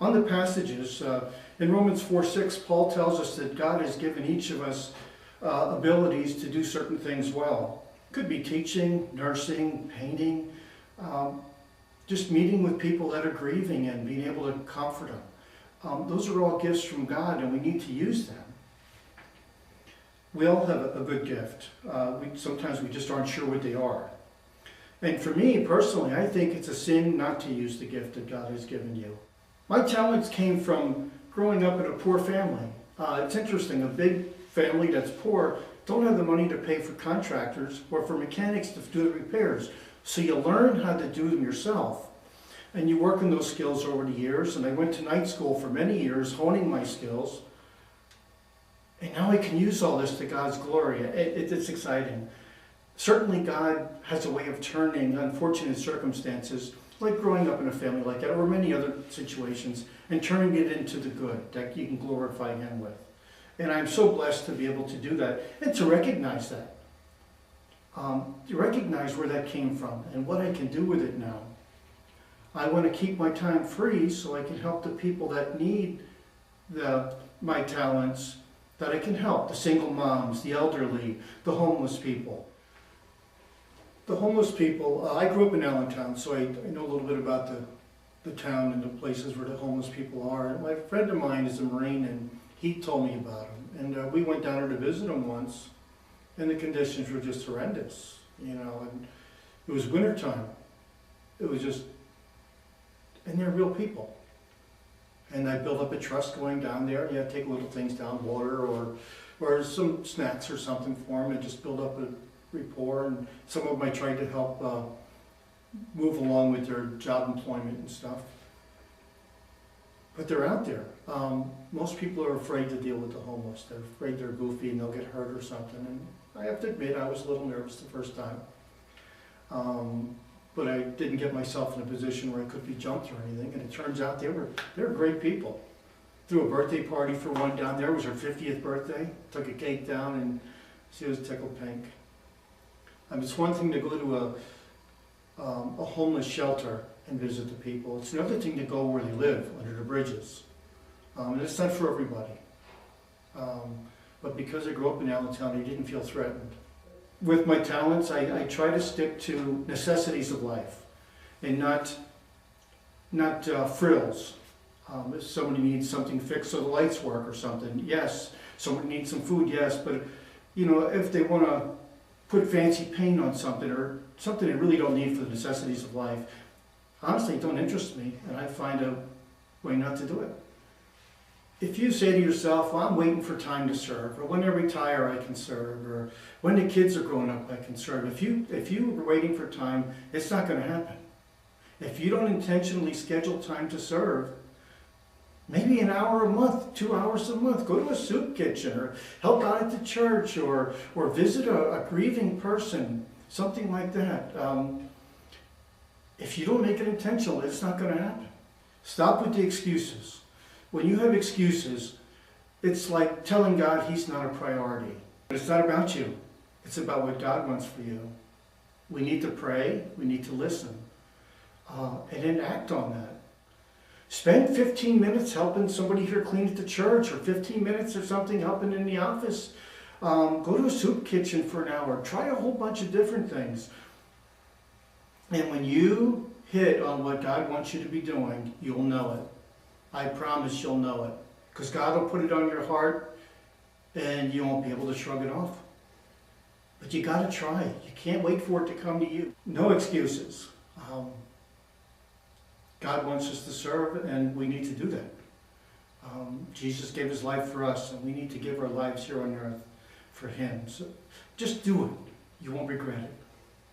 On the passages, in Romans 4:6, Paul tells us that God has given each of us abilities to do certain things well. Could be teaching, nursing, painting, just meeting with people that are grieving and being able to comfort them. Those are all gifts from God, and we need to use them. We all have a good gift. Sometimes we just aren't sure what they are. And for me personally, I think it's a sin not to use the gift that God has given you. My talents came from growing up in a poor family. It's interesting, a big family that's poor don't have the money to pay for contractors or for mechanics to do the repairs. So you learn how to do them yourself. And you work on those skills over the years. And I went to night school for many years, honing my skills. And now I can use all this to God's glory. It's exciting. Certainly God has a way of turning unfortunate circumstances, like growing up in a family like that, or many other situations, and turning it into the good that you can glorify Him with. And I'm so blessed to be able to do that, and to recognize that. To recognize where that came from, and what I can do with it now. I want to keep my time free so I can help the people that need my talents, that I can help. The single moms, the elderly, the homeless people. The homeless people, I grew up in Allentown, so I know a little bit about the town and the places where the homeless people are. And my friend of mine is a Marine, and he told me about them. And we went down there to visit him once, and the conditions were just horrendous, and it was wintertime. It was just, and they're real people. And I built up a trust going down there. You have to take little things down, water or some snacks or something for them, and just build up a rapport. And some of them I tried to help move along with their job employment and stuff. But they're out there. Most people are afraid to deal with the homeless. They're afraid they're goofy and they'll get hurt or something. And I have to admit, I was a little nervous the first time. But I didn't get myself in a position where I could be jumped or anything. And it turns out they were great people. Threw a birthday party for one down there. It was her 50th birthday. Took a cake down, and she was tickled pink. It's one thing to go to a homeless shelter and visit the people. It's another thing to go where they live, under the bridges. And it's not for everybody. But because I grew up in Allentown, I didn't feel threatened. With my talents, I try to stick to necessities of life and not frills. If somebody needs something fixed so the lights work or something, yes. Somebody needs some food, yes. But if they want to put fancy paint on something or something they really don't need for the necessities of life, honestly, it don't interest me, and I find a way not to do it. If you say to yourself, well, I'm waiting for time to serve, or when I retire I can serve, or when the kids are growing up I can serve, if you are waiting for time, it's not going to happen. If you don't intentionally schedule time to serve, maybe an hour a month, 2 hours a month, go to a soup kitchen, or help out at the church, or visit a grieving person, something like that. If you don't make it intentional, it's not going to happen. Stop with the excuses. When you have excuses, it's like telling God He's not a priority. But it's not about you. It's about what God wants for you. We need to pray. We need to listen. And then act on that. Spend 15 minutes helping somebody here clean at the church, or 15 minutes or something helping in the office. Go to a soup kitchen for an hour. Try a whole bunch of different things. And when you hit on what God wants you to be doing, you'll know it. I promise you'll know it. Because God will put it on your heart, and you won't be able to shrug it off. But you got to try. You can't wait for it to come to you. No excuses. God wants us to serve, and we need to do that. Jesus gave His life for us, and we need to give our lives here on earth for Him. So just do it. You won't regret it.